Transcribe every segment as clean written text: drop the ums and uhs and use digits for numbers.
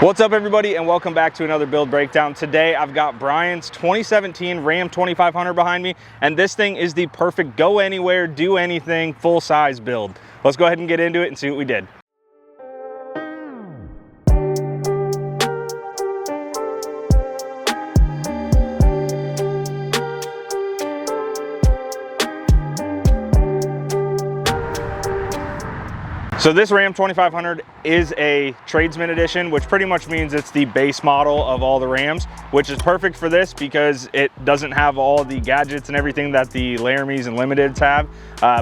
What's up everybody, and welcome back to another build breakdown. Today I've got Brian's 2017 Ram 2500 behind me, and this thing is the perfect go anywhere, do anything, full size build. Let's go ahead and get into it and see what we did. So this Ram 2500 is a tradesman edition, which pretty much means it's the base model of all the Rams, which is perfect for this because it doesn't have all the gadgets and everything that the Laramies and Limiteds have,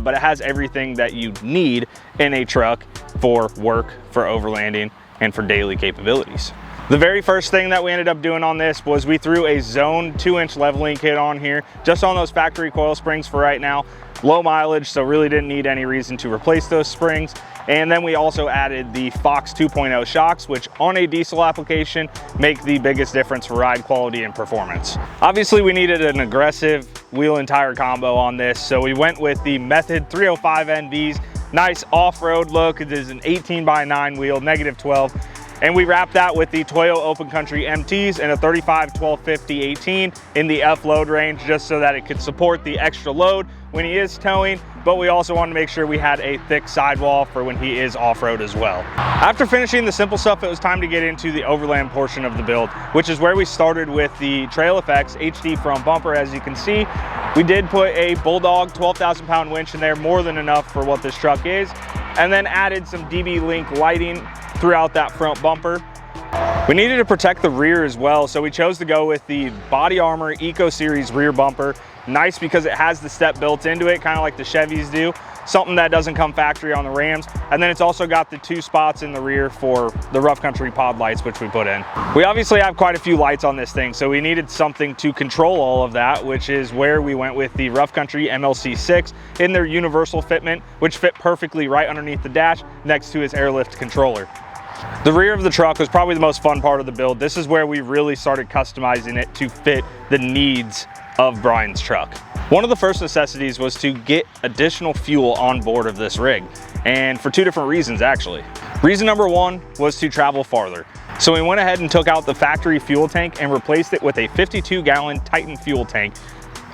but it has everything that you need in a truck for work, for overlanding, and for daily capabilities. The very first thing that we ended up doing on this was we threw a zone 2-inch leveling kit on here, just on those factory coil springs for right now. Low mileage, so really didn't need any reason to replace those springs. And then we also added the Fox 2.0 shocks, which on a diesel application make the biggest difference for ride quality and performance. Obviously we needed an aggressive wheel and tire combo on this, so we went with the Method 305 NVs. Nice off-road look. It is an 18/9 wheel, -12. And we wrapped that with the Toyo Open Country MTs and a 35 1250 18 in the F load range, just so that it could support the extra load when he is towing, but we also wanted to make sure we had a thick sidewall for when he is off-road as well. After finishing the simple stuff, it was time to get into the overland portion of the build, which is where we started with the Trail Effects HD front bumper. As you can see, we did put a Bulldog 12,000 pound winch in there, more than enough for what this truck is, and then added some DB Link lighting throughout that front bumper. We needed to protect the rear as well, so we chose to go with the Body Armor Eco Series rear bumper. Nice because it has the step built into it, kind of like the Chevys do, something that doesn't come factory on the Rams. And then it's also got the 2 spots in the rear for the rough country pod lights, which we put in. We obviously have quite a few lights on this thing, so we needed something to control all of that, which is where we went with the rough country MLC6 in their universal fitment, which fit perfectly right underneath the dash next to his airlift controller. The rear of the truck was probably the most fun part of the build. This is where we really started customizing it to fit the needs of Brian's truck. One of the first necessities was to get additional fuel on board of this rig, and for 2 different reasons actually. Reason number 1 was to travel farther. So we went ahead and took out the factory fuel tank and replaced it with a 52-gallon Titan fuel tank,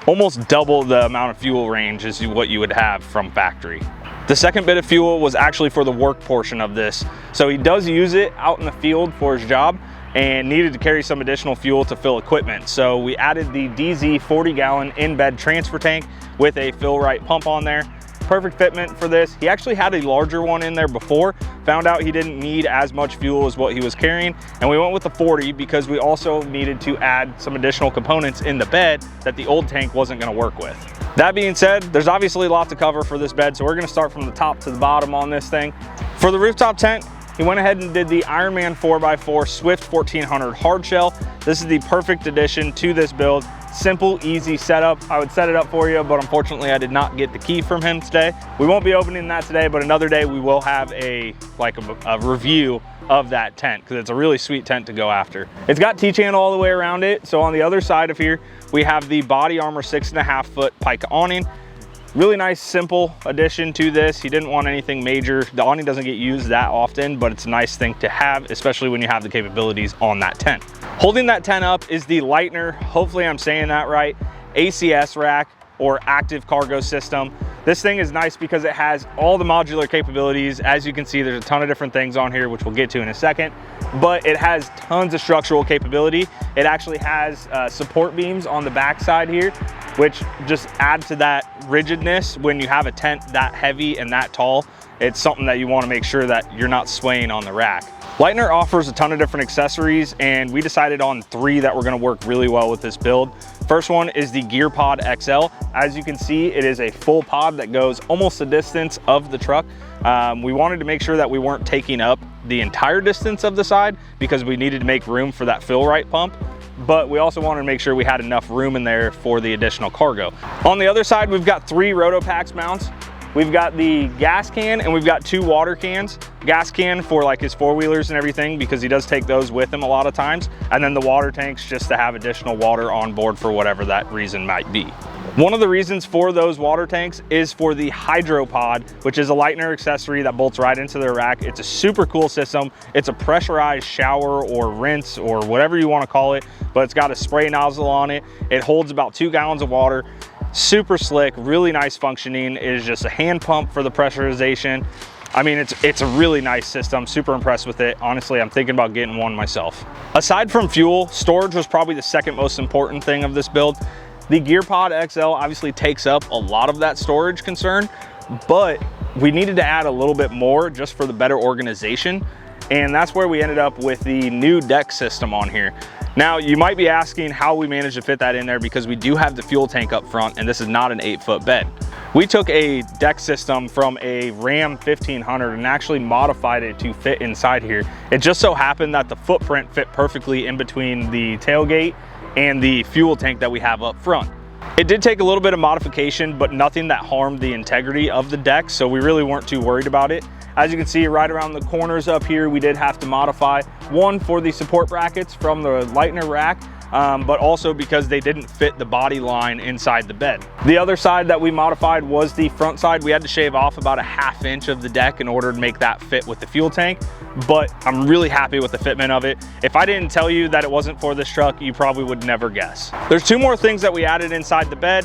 almost double the amount of fuel range as what you would have from factory. The second bit of fuel was actually for the work portion of this. So he does use it out in the field for his job and needed to carry some additional fuel to fill equipment. So we added the DZ 40-gallon in-bed transfer tank with a fill right pump on there. Perfect fitment for this. He actually had a larger one in there before, found out he didn't need as much fuel as what he was carrying, and we went with the 40 because we also needed to add some additional components in the bed that the old tank wasn't gonna work with. That being said, there's obviously a lot to cover for this bed, so we're gonna start from the top to the bottom on this thing. For the rooftop tent, he went ahead and did the Ironman 4x4 Swift 1400 hardshell. This is the perfect addition to this build. Simple, easy setup. I would set it up for you, but unfortunately I did not get the key from him today. We won't be opening that today, but another day we will have a review of that tent, because it's a really sweet tent to go after. It's got T-channel all the way around it. So on the other side of here, we have the Body Armor 6.5 foot Pica awning. Really nice, simple addition to this. He didn't want anything major. The awning doesn't get used that often, but it's a nice thing to have, especially when you have the capabilities on that tent. Holding that tent up is the Lightner, hopefully I'm saying that right, ACS rack or active cargo system. This thing is nice because it has all the modular capabilities. As you can see, there's a ton of different things on here, which we'll get to in a second, but it has tons of structural capability. It actually has support beams on the back side here, which just add to that rigidness. When you have a tent that heavy and that tall, it's something that you want to make sure that you're not swaying on the rack. Lightner offers a ton of different accessories, and we decided on 3 that were going to work really well with this build. First one is the Gear Pod XL. As you can see, it is a full pod that goes almost the distance of the truck. We wanted to make sure that we weren't taking up the entire distance of the side because we needed to make room for that fill right pump, but we also wanted to make sure we had enough room in there for the additional cargo. On the other side, we've got 3 Rotopax mounts. We've got the gas can and we've got 2 water cans. Gas can for like his 4-wheelers and everything, because he does take those with him a lot of times. And then the water tanks just to have additional water on board for whatever that reason might be. One of the reasons for those water tanks is for the hydro pod, which is a Lightner accessory that bolts right into the rack. It's a super cool system. It's a pressurized shower or rinse or whatever you want to call it, but it's got a spray nozzle on it. It holds about 2 gallons of water. Super slick, really nice functioning. It is just a hand pump for the pressurization. I mean, it's a really nice system. Super impressed with it. Honestly, I'm thinking about getting one myself. Aside from fuel, storage was probably the second most important thing of this build. The GearPod XL obviously takes up a lot of that storage concern, but we needed to add a little bit more just for the better organization. And that's where we ended up with the new deck system on here. Now, you might be asking how we managed to fit that in there, because we do have the fuel tank up front and this is not an 8-foot bed. We took a deck system from a Ram 1500 and actually modified it to fit inside here. It just so happened that the footprint fit perfectly in between the tailgate and the fuel tank that we have up front. It did take a little bit of modification, but nothing that harmed the integrity of the deck, so we really weren't too worried about it. As you can see right around the corners up here, we did have to modify one for the support brackets from the Lightner rack, but also because they didn't fit the body line inside the bed. The other side that we modified was the front side. We had to shave off about a 1/2 inch of the deck in order to make that fit with the fuel tank, but I'm really happy with the fitment of it. If I didn't tell you that it wasn't for this truck, you probably would never guess. There's 2 more things that we added inside the bed.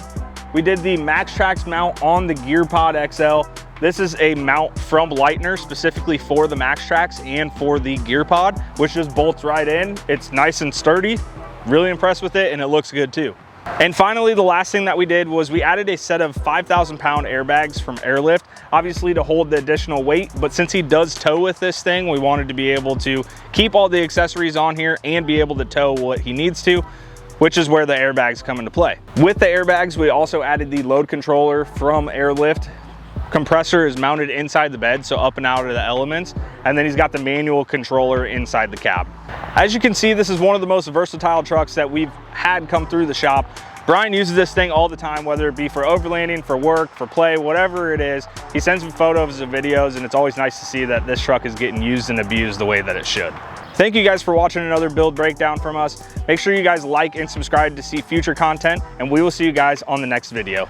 We did the MaxTrax mount on the GearPod XL. This is a mount from Lightner specifically for the MaxTrax and for the GearPod, which just bolts right in. It's nice and sturdy. Really impressed with it, and it looks good too. And finally, the last thing that we did was we added a set of 5,000-pound airbags from Airlift, obviously to hold the additional weight, but since he does tow with this thing, we wanted to be able to keep all the accessories on here and be able to tow what he needs to, which is where the airbags come into play. With the airbags, we also added the load controller from Airlift. Compressor is mounted inside the bed, so up and out of the elements, and then he's got the manual controller inside the cab. As you can see, this is one of the most versatile trucks that we've had come through the shop. Brian uses this thing all the time, whether it be for overlanding, for work, for play, whatever it is. He sends me photos and videos, and it's always nice to see that this truck is getting used and abused the way that it should. Thank you guys for watching another build breakdown from us. Make sure you guys like and subscribe to see future content, and we will see you guys on the next video.